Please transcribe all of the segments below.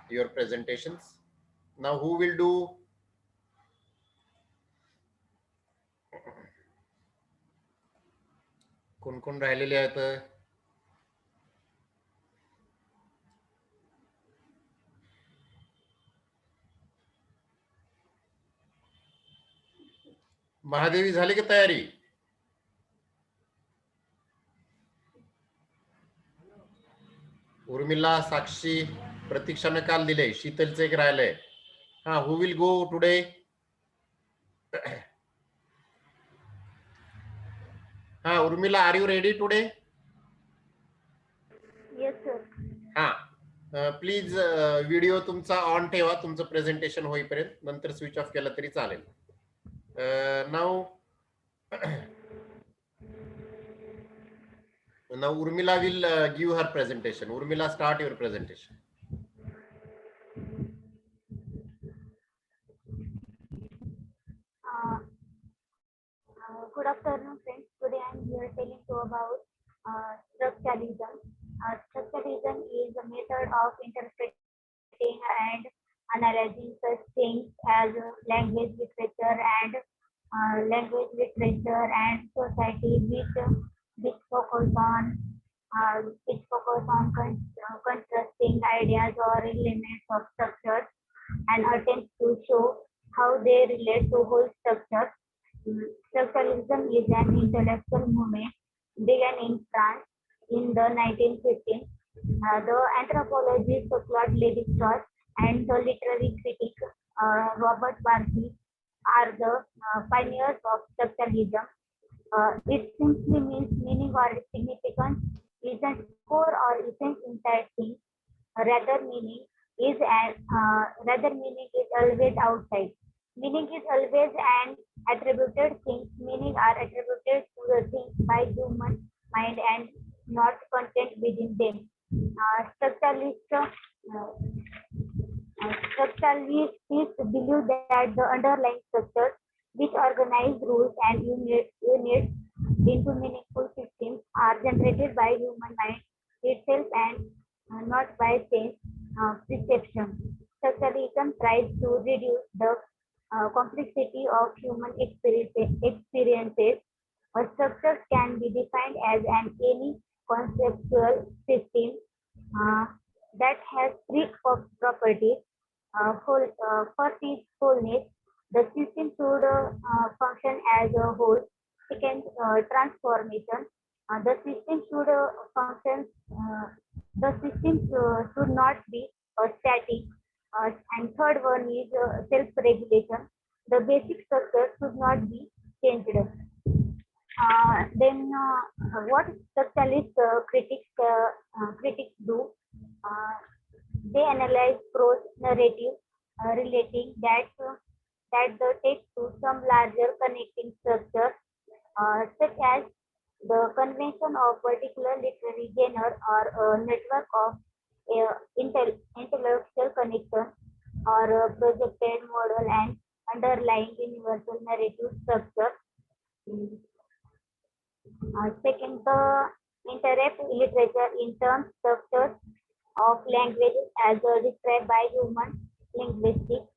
your presentations. Now who will do? कोण कोण राहिलेले आहेत? महादेवी झाली की तयारी? उर्मिला, साक्षी, प्रतीक्षाने काल दिले. शीतलचं एक राहिलंय. हा, हु विल गो टुडे? हा, Urmila, are you ready today? Yes sir. हा, प्लीज व्हिडिओ तुमचा ऑन ठेवा, तुमचं प्रेझेंटेशन होईपर्यंत. नंतर स्विच ऑफ केला तरी चालेल. नाव Now Urmila will give her presentation. Urmila, start your presentation. Good afternoon, friends. Today I am here telling you about structuralism. Structuralism is a method of interpreting and analyzing such things as language, literature, and society, which focus on contrasting ideas or elements of structures and attempts to show how they relate to whole structure. Structuralism is an intellectual movement began in France in the 1915s. The anthropologist Claude Lévi-Strauss and the literary critic Robert Barthes are the pioneers of structuralism. It simply means meaning or significance isn't core or essence inside things. Rather, meaning is always outside. Meaning is always an attributed thing. Meaning are attributed to the things by human mind and not content within them. Structuralists believe that the underlying structures, which organize rules and units into meaningful systems, are generated by human mind itself and not by sense perception. Structuralism tries to reduce the complexity of human experiences. Structures can be defined as any conceptual system uh, that has three properties. First is wholeness. The system should function as a whole. Second, transformation. The system should function. The system should not be static. And third one is self-regulation. The basic structure should not be changed. Then what structuralist critics do? Uh, they analyze prose narrative relating that the text to some larger connecting structure, such as the convention of particular literary genre or a network of intellectual connection or a projected model and underlying universal narrative structure. Mm. Second, the interrupt literature in terms structures of language as described by human linguistics.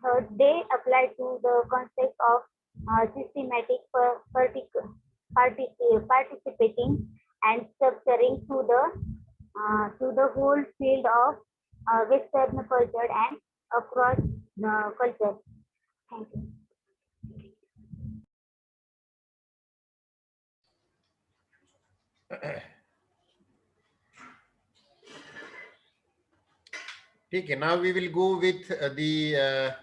Third, they apply to the concept of systematic participating and structuring to the whole field of Western culture and across culture. Thank you. Okay, now we will go with the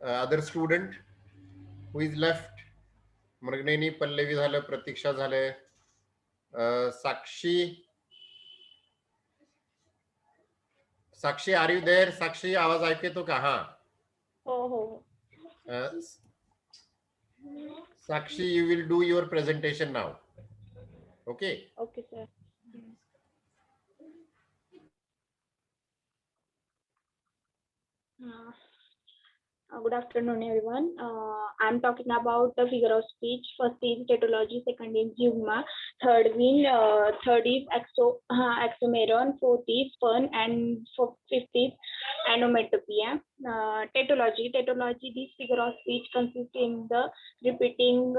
other student who is left. मृगनेनी, Pallavi झालं, प्रतीक्षा झाले, साक्षी. साक्षी, are you there? साक्षी, आवाज ऐकू येतो का? हा. हो. Sakshi, you will do your presentation now. Okay. Okay, sir. Good afternoon, everyone. I'm talking about the figure of speech. First is tautology, second is zeugma, third is axomeron, fourth is fun, and fifth is onomatopoeia. Tautology. This figure of speech consists in the repeating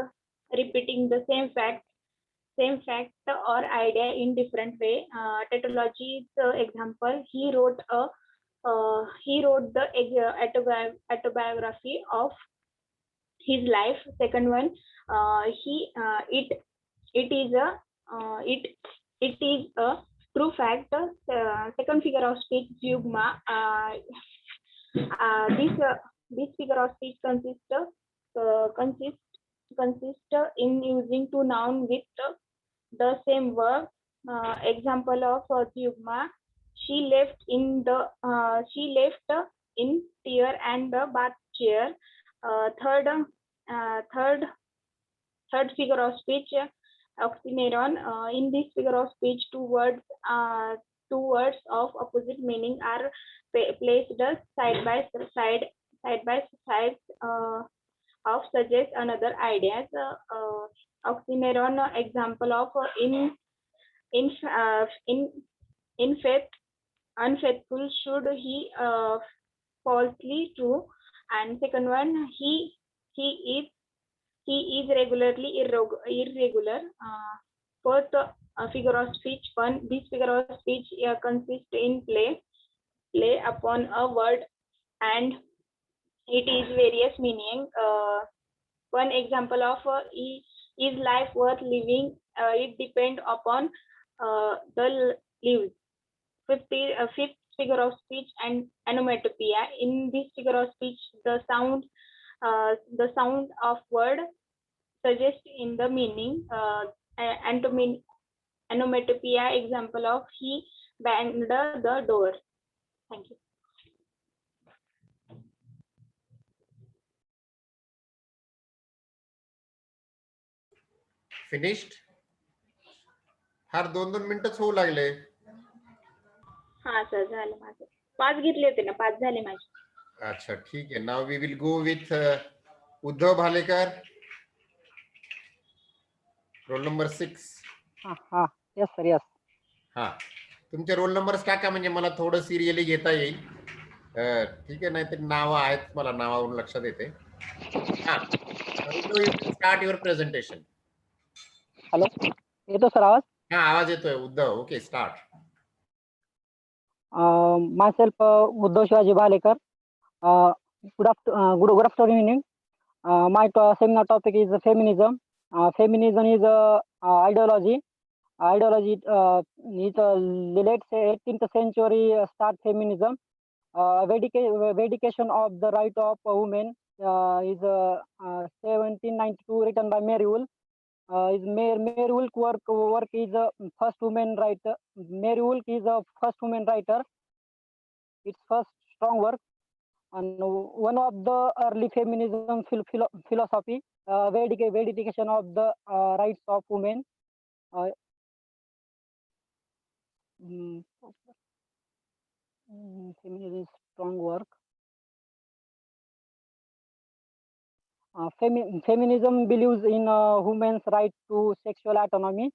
the same fact or idea in different way. Tautology example: he wrote the autobiography of his life. Second one, he it is a it is a true fact. Second figure of speech, zeugma. This figure of speech consists in using two nouns with the same verb. Example of zeugma: she left in tear and the bath chair. Third figure of speech, oxymoron. In this figure of speech, two words of opposite meaning are placed side by side of suggest another ideas. Oxymoron example of in faith, unfaithful should he falsely true. And second one, he is regularly irregular. Fourth figure of speech, fun. This figure of speech consists in play upon a word and it is various meaning. One example of is life worth living? It depends upon the lives. Fifth figure of speech and onomatopoeia. In this figure of speech, the sound of word suggests in the meaning. Onomatopoeia example of he banged the door. Thank you. Finished. हर 2-2 मिनिटच होऊ लागले. हा sir, झालं माझं. 5 घेतले होते ना, 5 झाले माझे. अच्छा, ठीक आहे. Now we will go with Uddhav Bhalekar, roll number 6. हा यस सर, यस. हा, तुमचे रोल नंबर्स टाका म्हणजे मला थोडं सिरियली घेता येईल. ठीक आहे, नाहीतर नावं आहेत, मला नावावरून लक्षात येते. हा, Uddhav, you can start your presentation. Hello, येतो सर आवाज? हा, आवाज येतोय Uddhav. Okay, start. Myself, Uddhav Shivaji Bhalekar. Good afternoon. My seminar topic is feminism. Feminism is ideology. Ideology is late 18th century start feminism. Vindication of the right of women is 1792 written by Mary Wool. Mary Wool's work is first woman writer. Mary Wool is a first woman writer. Its first strong work, and one of the early feminism philosophy, vindication of the rights of women. Feminism strong work. Feminism believes in women's right to sexual autonomy.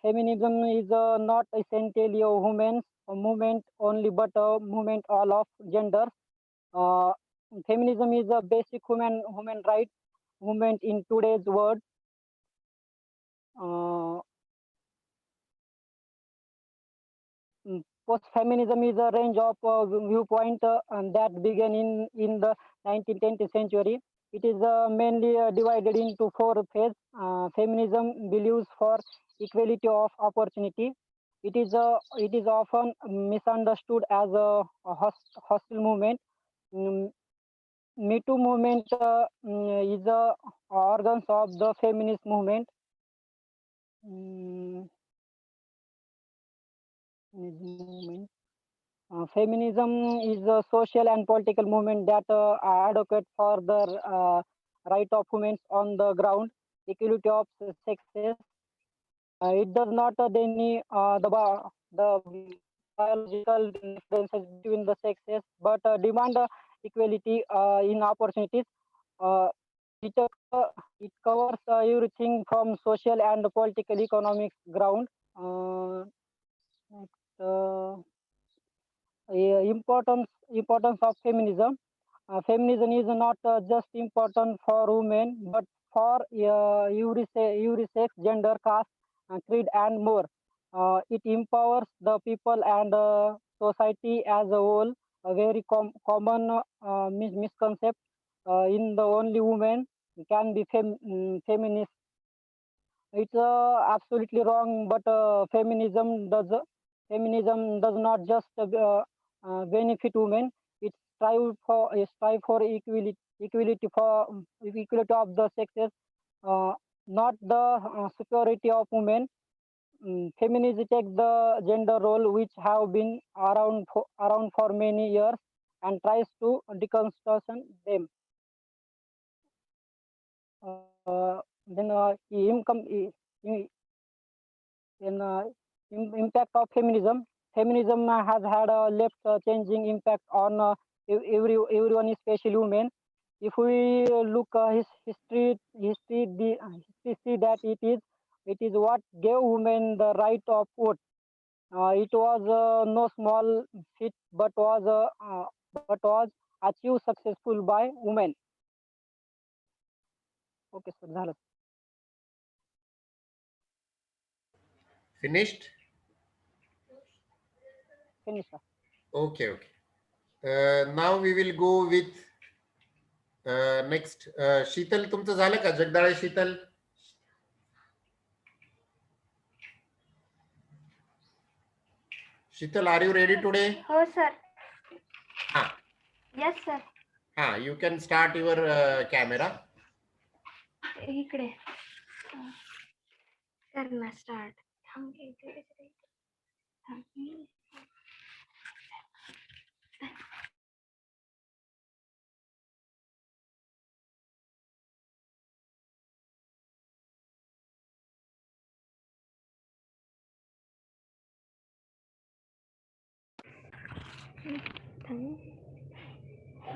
Feminism is not essentially a women's movement only, but a movement all of genders. Feminism is a basic human right movement in today's world. Post-feminism is a range of viewpoint that began in the 19th century. It is mainly divided into 4 phases. Feminism believes for equality of opportunity. It is often misunderstood as a hostile movement. Me Too movement is organs of the feminist movement. Feminism is a social and political movement that advocate for the right of women on the ground, equality of sexes. It does not deny the biological differences between the sexes, but demand equality in opportunities. It, it covers everything from social and political economics ground. Next, importance of feminism. Feminism is not just important for women, but for every sex, gender, caste, creed, and more. It empowers the people and society as a whole. A very common misconception in the only women can be feminist. It's absolutely wrong, but feminism does not just benefit women. It strive for equality of the sexes, not the superiority of women. Feminism takes the gender role which have been around for many years and tries to deconstruct them. Then impact of feminism. Feminism has had a left changing impact on everyone, especially women. If we look history see that it is what gave women the right of vote. It was no small feat, but was achieved successful by women. Okay, sir, झालं. Finished? Finish, sir. Okay, okay. Now we will go with next. शीतल तुमचं झालं का? जगदाळे शीतल. Sheetal, are you ready today? Oh, sir. Ah. Yes, sir. You can start your camera. इकडे करना start.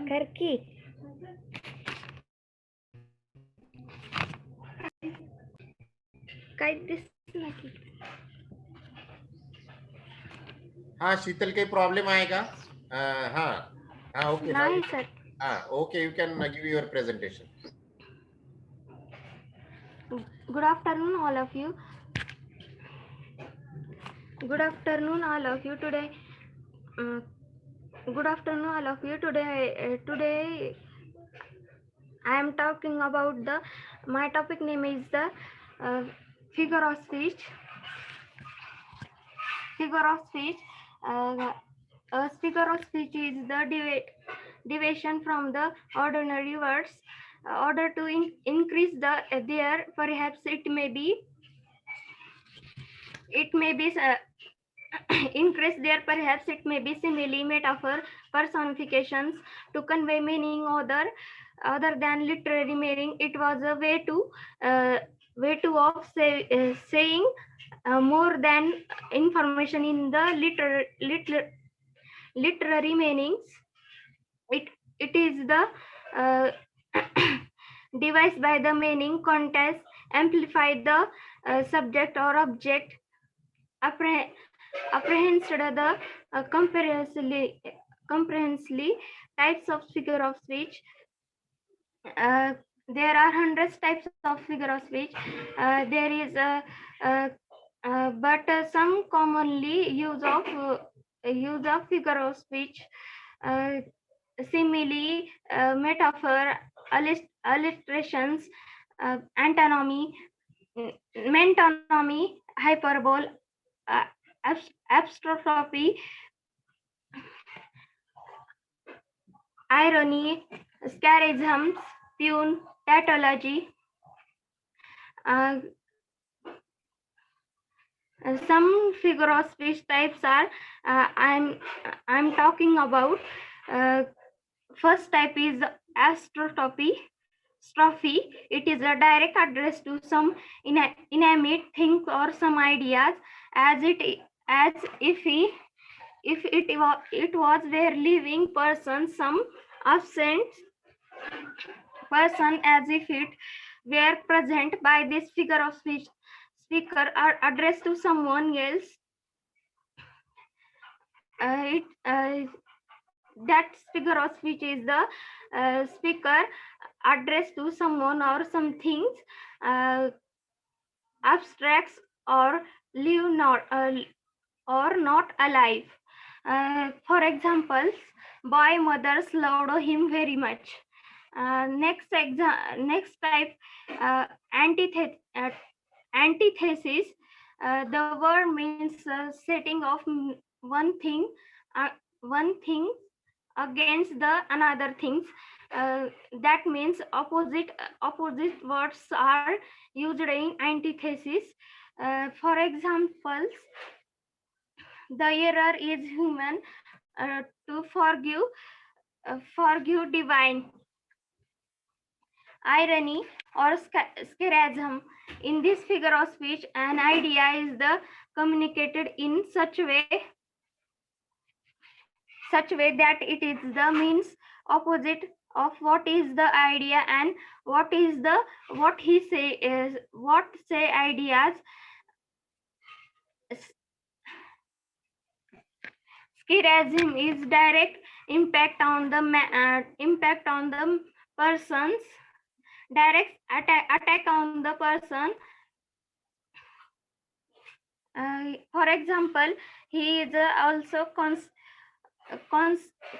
कर की काय दिसलं की हाँ शीतल काही प्रॉब्लेम आहे का? हाँ ओके. नाही sir. Okay, you can give your presentation. Good afternoon, all of you. Good afternoon, all of you. Today, good afternoon, all of you. Today, I am talking about my topic name is the figure of speech. Figure of speech. A figure of speech is the deviation from the ordinary words. Order to increase their, perhaps it may be increase there, perhaps it may be simile, metaphor, personifications to convey meaning other than literary meaning. It was a way of saying more than information in the literary meanings. It is the device by the meaning contest amplify the subject or object apprehensed the comprehensively types of figure of speech. There are hundreds types of figure of speech. There is but some commonly use of figure of speech, simile, metaphor, illustrations, antonymy, metonymy, hyperbole, apostrophe, irony, sarcasm, pun, tautology. Some figure of speech types are I'm talking about. First type is apostrophe. It is a direct address to some inanimate thing or some ideas, as if it was were living person. absent person as if it were present by this figure of speech. Speaker are addressed to someone else. That figure of speech is the speaker addressed to someone or something abstracts or live not or not alive. For example, boy mothers loved him very much. Next type, antithesis. The word means setting of uh, one thing against the another things. That means opposite words are used in antithesis. For examples, the error is human, to forgive divine. Irony or sarcasm. In this figure of speech, an idea is the communicated in such way that it is the means opposite of what is the idea, and what say ideas. Sarcasm is direct impact on the person's direct attack on the person. For example, he is also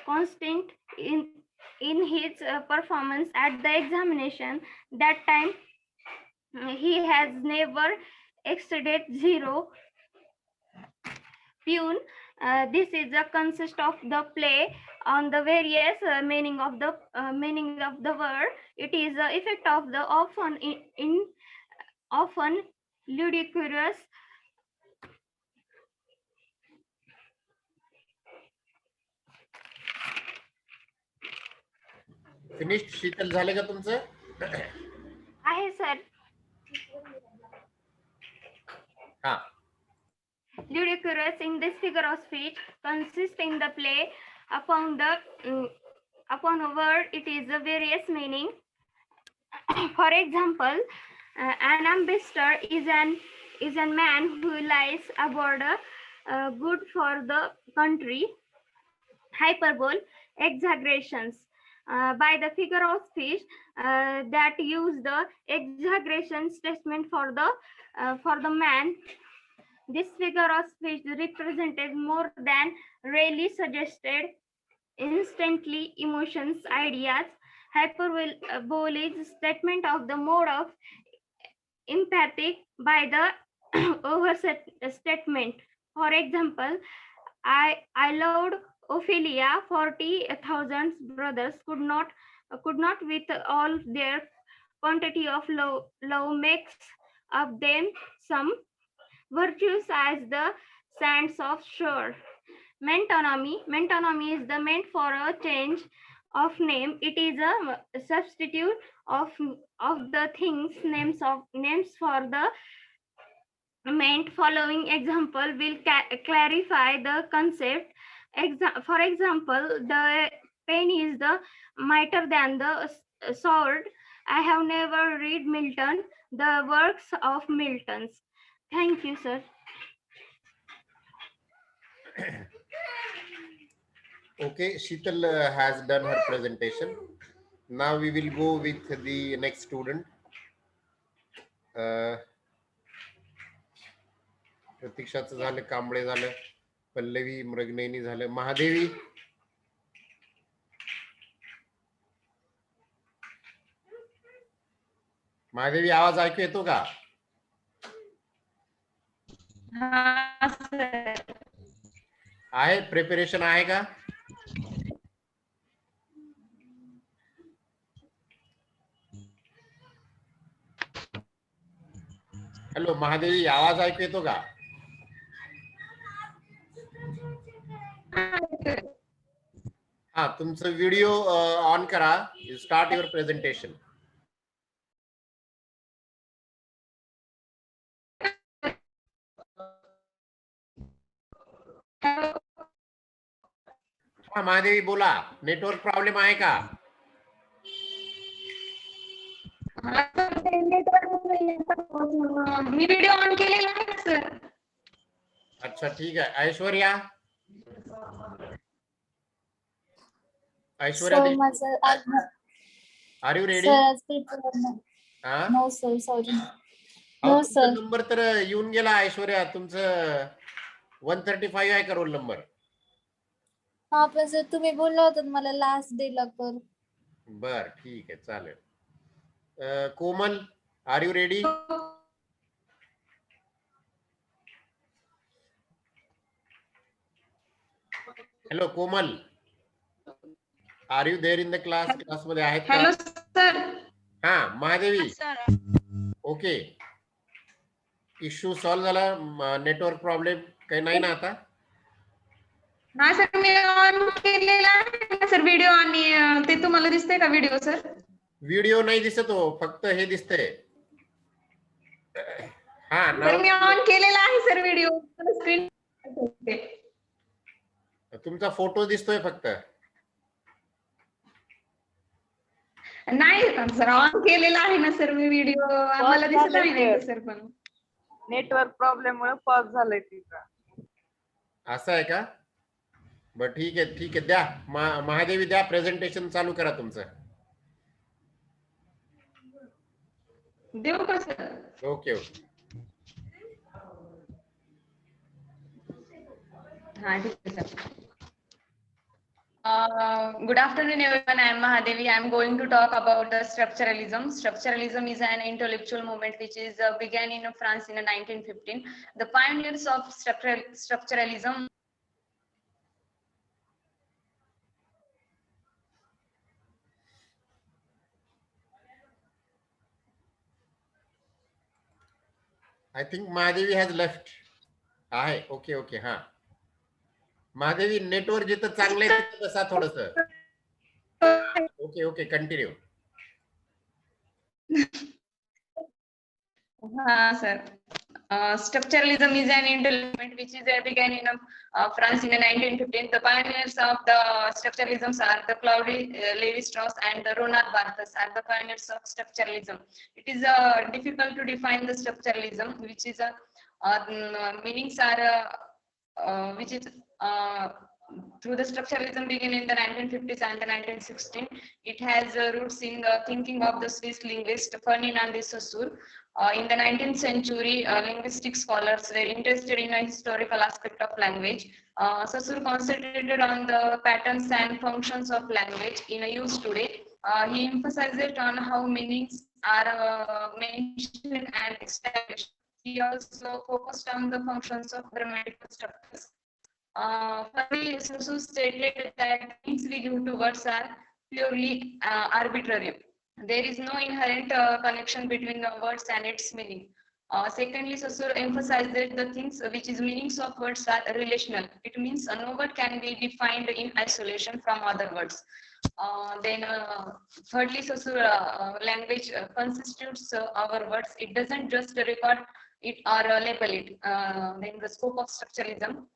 constant in his performance at the examination. That time he has never exceeded zero. Pune. This is a consist of the play on the various meaning of the word. It is the effect of the often ludicrous. Finished Sheetal झाले का तुमचं? आहे sir. हा. Ludicrous in this figure of speech consists in the play upon a word. It is a various meaning. For example, an ambassador is a man who lies aboard a good for the country. Hyperbole, exaggerations. By the figure of speech that use the exaggeration statement for the man. This figure of speech represented more than rarely suggested instantly emotions, ideas. Hyperbole is statement of the mode of empathic by the overstatement. For example, I loved Ophelia. 40,000 brothers could not with all their quantity of love makes of them some virtues as the sands of shore. Metonymy is the meant for a change of name. It is a substitute of the things names for the meant. Following example will clarify the concept. For example, the pen is the mightier than the sword. I have never read Milton, the works of Milton's. Thank you, sir. Okay, Sheetal has done her presentation. Now we will go with the next student. प्रतीक्षाचं झालं, कांबळे झालं, पल्लवी मृगनयनी झालं, महादेवी. महादेवी आवाज ऐकू येतो का? आहे preparation आहे का? हॅलो महादेवी, आवाज ऐकू येतो का? हा, तुमचं व्हिडिओ ऑन करा. Start your presentation. हा महादेवी बोला, नेटवर्क प्रॉब्लेम आहे का? मी व्हिडिओ ऑन केलेला आहे ना सर. अच्छा ठीक आहे. ऐश्वर्या ऐश्वर्या सर माझं आज आर यू रेडी? सर आज paper no sir sorry no sir. Number तर येऊन गेला ऐश्वर्या, तुमचं 135 आहे का रोल नंबर? हा पण सर तुम्ही बोलला होता मला लास्ट डे ला कर. बर ठीक आहे चालेल. Komal are you ready? Hello Komal, are you there in the class? क्लासमध्ये आहेत का? Hello sir. हा महादेवी, ओके. इश्यू सॉल्व झाला, नेटवर्क प्रॉब्लेम काही नाही ना आता? हा सर मी ऑन केलेला आहे सर व्हिडिओ, आणि ते तुम्हाला दिसतंय का व्हिडिओ सर? व्हिडिओ नाही दिसत हो, फक्त हे दिसतंय. हा सर मी ऑन केलेला आहे सर व्हिडिओ, स्क्रीन तुमचा फोटो दिसतोय फक्त. नाही सर ऑन केलेला आहे ना सर मी व्हिडिओ, आम्हाला दिसत नाही सर. पण नेटवर्क प्रॉब्लेम मुळे पॉज झालंय तिचा. असं आहे का? बर ठीक आहे ठीक आहे, द्या महादेवी द्या, प्रेझेंटेशन चालू करा तुमचं. देऊ का सर? Okay okay. हा ठीक आहे sir. Good afternoon, everyone. I am Mahadevi. I am going to talk about the structuralism. Structuralism is an intellectual movement which is began in France in 1915. The pioneers of structuralism I think Mahadevi has left. आहे okay okay. हा Mahadevi, network जिथं चांगलं आहे तिथं बसा थोडस. Okay okay continue. sir. Structuralism is an intellectual movement which is began in France in 1915. The pioneers of the structuralism are the Claude Lévi-Strauss and the Roland Barthes are the pioneers of structuralism. It is difficult to define the structuralism, which is meanings are which is through the structuralism began in the 1950s and the 1916. It has roots in the thinking of the Swiss linguist Ferdinand de Saussure. In the 19th century, linguistic scholars were interested in a historical aspect of language. Saussure concentrated on the patterns and functions of language in use today. He emphasized on how meanings are mentioned and established. He also focused on the functions of grammatical structures. Finally, Saussure stated that things we give to words are purely arbitrary. There is no inherent connection between the words and its meaning. Secondly, Saussure emphasized that the things which is meanings of words are relational. It means no word can be defined in isolation from other words. Thirdly, Saussure language constitutes our words. It doesn't just record it or label it. Then the scope of structuralism.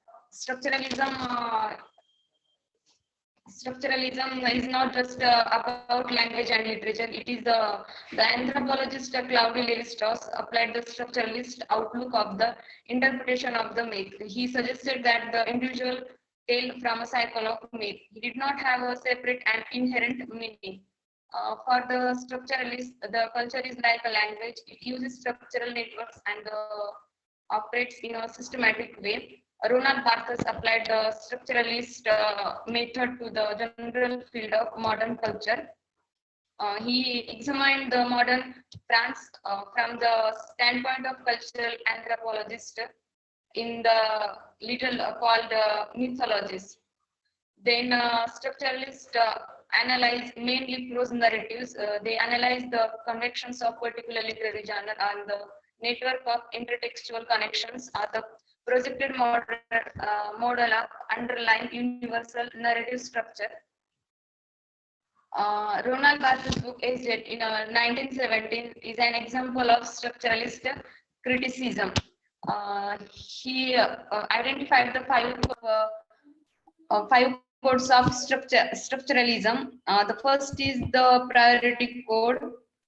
Structuralism is not just about language and literature. It is the anthropologist Claude Lévi-Strauss applied the structuralist outlook of the interpretation of the myth. He suggested that the individual tale from a cycle of myth. He did not have a separate and inherent meaning. For the structuralist, the culture is like a language. It uses structural networks and operates in a systematic way. Roland Barthes applied the structuralist method to the general field of modern culture. He examined the modern France from the standpoint of cultural anthropologist in the little called mythologies. Then structuralists analyze mainly prose narratives. They analyze the convections of particular literary genre and the network of intertextual connections are the projected model of underlying universal narrative structure. Roland Barthes' book Aged in 1917 is an example of structuralist criticism. He identified the five codes of structuralism. The first is the priority code.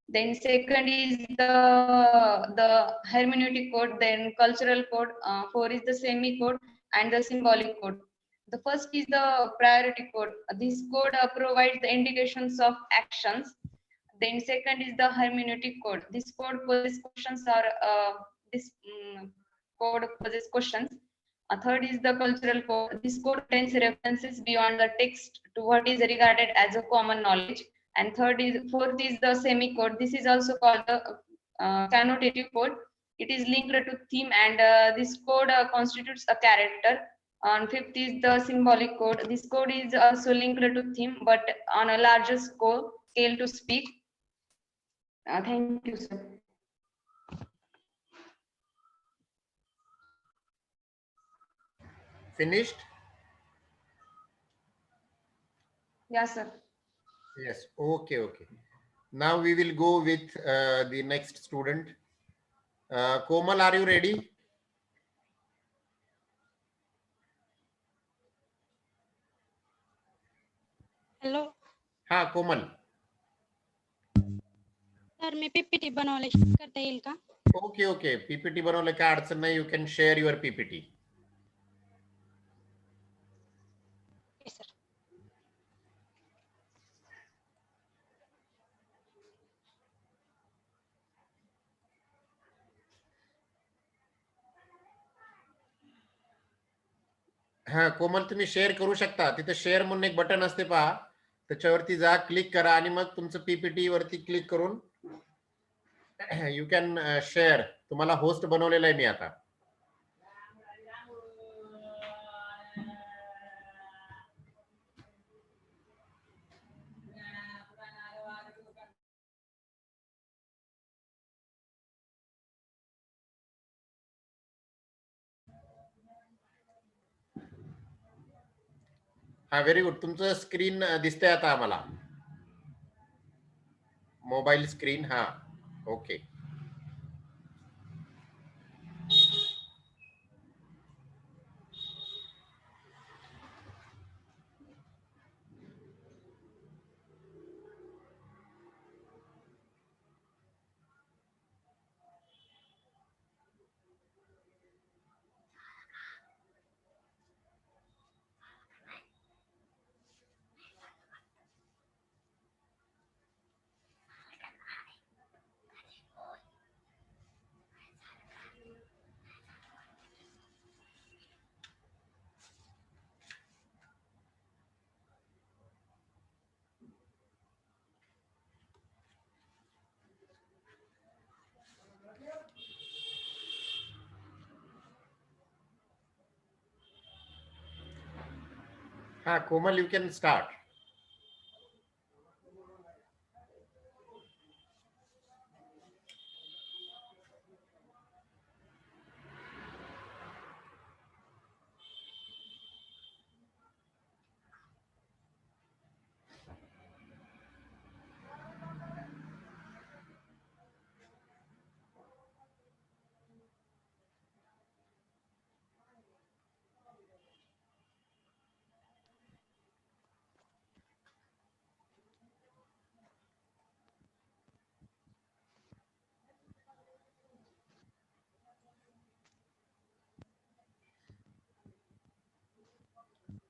Then second is the hermeneutic code. Then cultural code. Four is the semi code and the symbolic code. The first is the priority code. This code provides the indications of actions. Then second is the hermeneutic code. This code poses questions or this code poses questions. A third is the cultural code. This code contains references beyond the text to what is regarded as a common knowledge. And fourth is the semi-code. This is also called the connotative code. It is linked to theme, and this code constitutes a character. And fifth is the symbolic code. This code is also linked to theme, but on a larger scale to speak. Thank you, sir. Finished? Yes, sir. Yes. Okay. Now we will go with the next student. Komal, are you ready? Hello हाँ कोमल. Sir मी PPT बनवले करता येईल का? Okay PPT बनवलं काय अडचण नाही. You can share your PPT. Okay sir. हा कोमल तुम्ही शेअर करू शकता. तिथे शेअर म्हणून एक बटन असते पहा, त्याच्यावरती जा, क्लिक करा आणि मग तुमचं पीपीटी वरती क्लिक करून यू कॅन शेअर. तुम्हाला होस्ट बनवलेला आहे मी आता. हा व्हेरी गुड. तुमचं स्क्रीन दिसतंय आता आम्हाला, मोबाईल स्क्रीन. हा ओके. हा कोमल, यू कॅन स्टार्ट.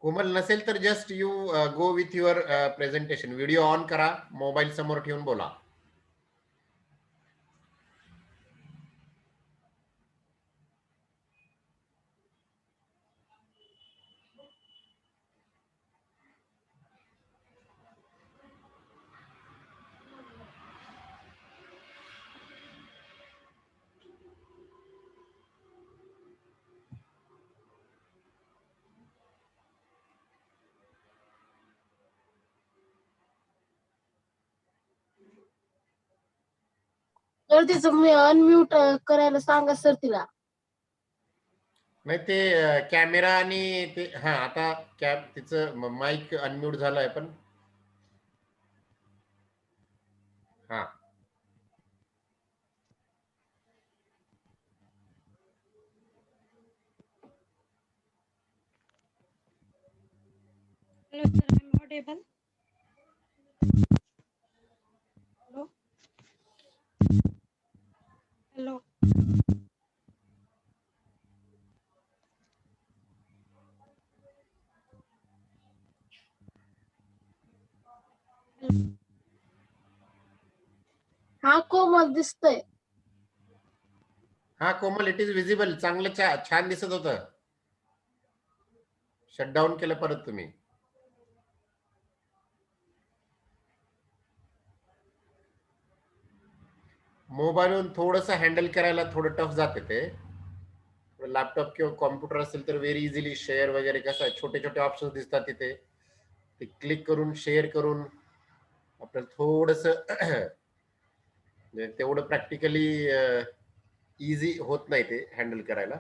कोमल नसेल तर just you go with your presentation. Video on करा, मोबाईल समोर ठेवून बोला. तर तिचं मी अनम्यूट करायला सांगा सर तिला. नाही ते कॅमेरा आणि ते हा आता तिचं माईक अनम्यूट झालंय पण. हा Hello, sir. I'm audible. Hello. Hello. हा कोमल दिसतोय. हा कोमल, इट इज विजिबल. चांगलं छान दिसत होतं. शटडाऊन केलं परत तुम्ही. मोबाईलवरून थोडस हँडल करायला थोडं टफ जाते ते. लॅपटॉप किंवा कॉम्प्युटर असेल तर व्हेरी इझिली शेअर वगैरे कसं आहे, छोटे छोटे ऑप्शन दिसतात तिथे, ते क्लिक करून शेअर करून आपल्याला थोडस तेवढं प्रॅक्टिकली इझी होत नाही ते हँडल करायला.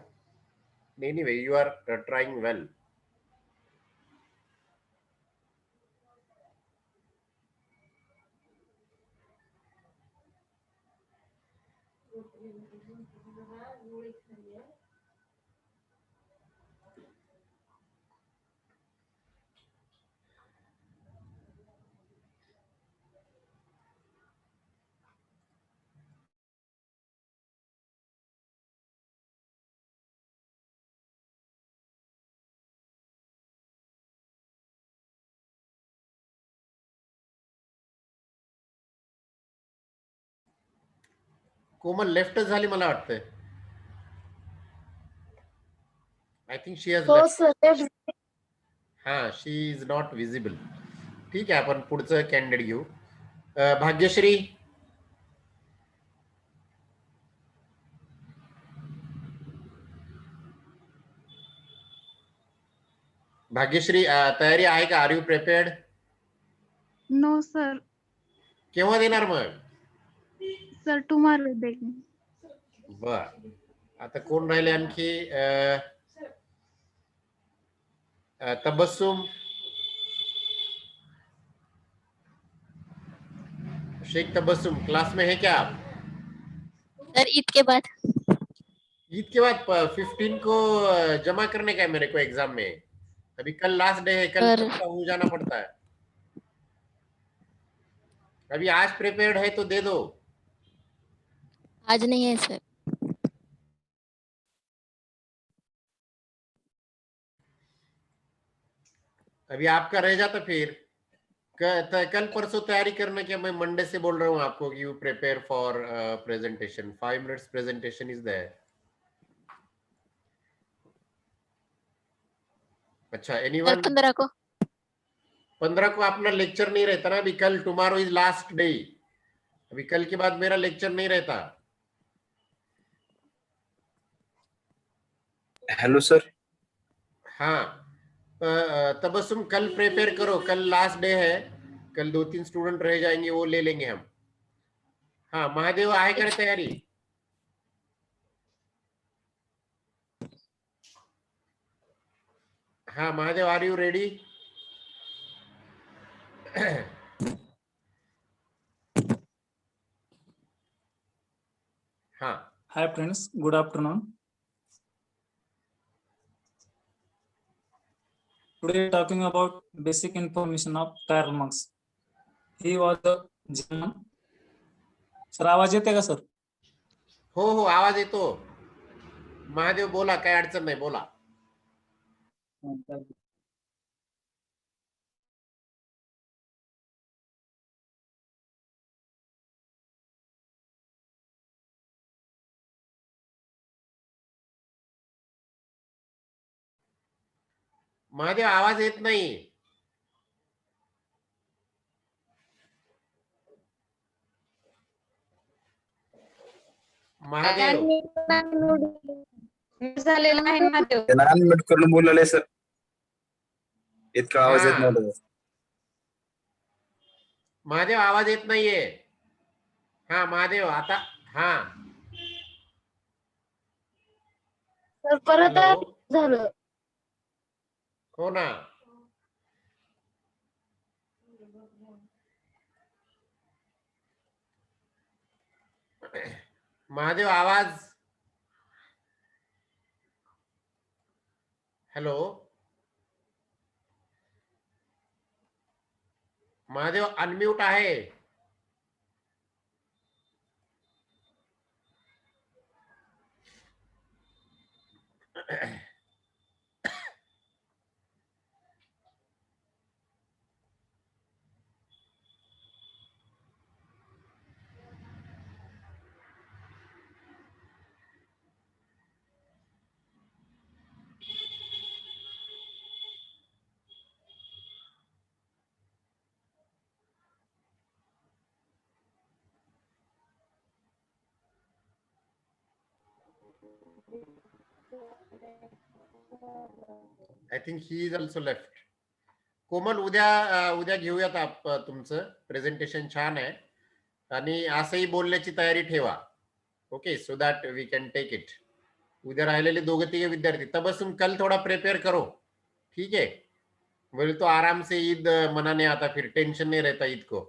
Anyway, you are trying well. Komal लेफ्टच झाली मला वाटतंय. आय थिंक शी हॅज हो लेफ्ट. सर. हा, शी इज नॉट विजिबल. ठीक आहे, आपण पुढचं कॅन्डिडेट घेऊ. भाग्यश्री. भाग्यश्री, तयारी आहे का? Are you prepared? No sir. केव्हा देणार मग? सर टुमारो देईन. बर, आता कोण राहिले आणखी? तबस्सुम, शेख तबस्सुम, क्लास में है क्या आप? सर ईद के बाद. ईद के बाद 15 को जमा करने का है मेरे को एग्जाम में. अभी कल लास्ट डे है, कल सर. सबका हो जाना पड़ता है. अभी आज प्रिपेयर्ड है तो दे दो. आज नहीं है सर. अभी आपका रह जाता फिर कल परसों तैयारी करना. क्या मैं मंडे से बोल रहा हूँ आपको कि you prepare for presentation. 5 minutes presentation is there. अच्छा, सर एनीवन? 15 को. 15 को अपना लेक्चर नहीं रहता ना. अभी कल, टुमारो इज लास्ट डे. अभी कल के बाद मेरा लेक्चर नहीं रहता. Hello sir. हाँ, तबस्सुम कल प्रिपेयर करो. कल लास्ट डे है. कल 2-3 स्टूडेंट रह जाएंगे, वो ले लेंगे हम. हाँ, महादेव आहे का रे तयारी? हाँ महादेव, आर यू रेडी? हाँ. Hi friends, good afternoon. Today talking about basic information of Karl Marx. He was a German. Sir आवाज येते का सर? हो हो, आवाज येतो. महादेव बोला, काय अडचण नाही, बोला. महादेव आवाज येत नाही. महादेव झालेला आहे महादेव. त्यांना अनम्यूट करून बोलले सर. इतका आवाज येत नव्हता. महादेव आवाज येत नाहीये. हा महादेव आता. हा सर परत हॅलो. झालं. हो ना. महादेव आवाज. हॅलो. महादेव अनम्यूट आहे. I think he is also left. Komal उद्या घेऊयात तुमचं प्रेझेंटेशन छान आहे आणि असंही बोलण्याची तयारी ठेवा. Okay, so that we can take it. उधर राहिलेले दोगे तीगे विद्यार्थी तबस्सुम कल थोड़ा प्रिपेयर करो, ठीक है. बोले तो आराम से ईद मनाने आता, फिर टेंशन नहीं रहता ईद को.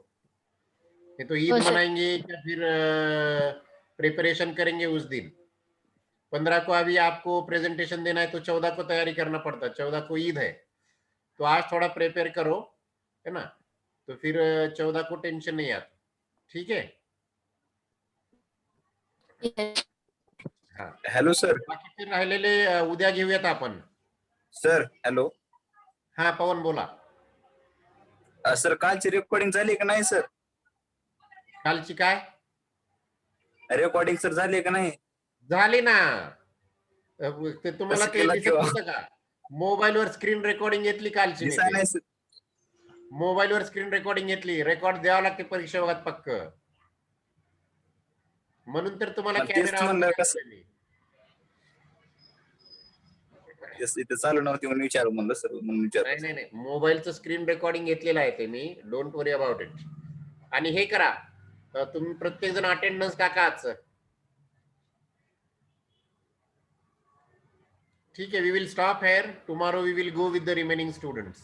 नहीं तो ईद मनाएंगे या फिर प्रिपरेशन करेंगे उस दिन. 15 को अभी आपको प्रेजेंटेशन देना है तो 14 को तैयारी करना पड़ता है. 14 को ईद है तो आज थोड़ा प्रिपेयर करो, है ना, तो फिर 14 को टेंशन नहीं आता. ठीक है. Hello sir. बाकीचे राहिलेले उद्या घेऊयात आपण. Sir hello. हा पवन बोला. सर कालची रेकॉर्डिंग झाली का नाही सर? कालची काय रेकॉर्डिंग सर झाली का नाही? झाली ना. ते तुम्हाला कसं काही केलं दिसत तेव्हा? नव्हतं का? मोबाईलवर स्क्रीन रेकॉर्डिंग घेतली कालची. दिसाय नाही सर. मोबाईलवर स्क्रीन रेकॉर्डिंग घेतली. रेकॉर्ड द्यावं लागते परीक्षा वर्गात पक्क. म्हणून तर तुम्हाला मग तेच कॅमेरा म्हणलं कसं इथे चालू नव्हती म्हणून विचारू म्हणलं सर, म्हणून विचार. नाही मोबाईलचं स्क्रीन रेकॉर्डिंग घेतलेलं आहे ते मी. Don't worry about it. आणि हे करा, तुम्ही प्रत्येक जण अटेंडन्स टाका आजचं. ठीक है, we will stop here. Tomorrow we will go with the remaining students.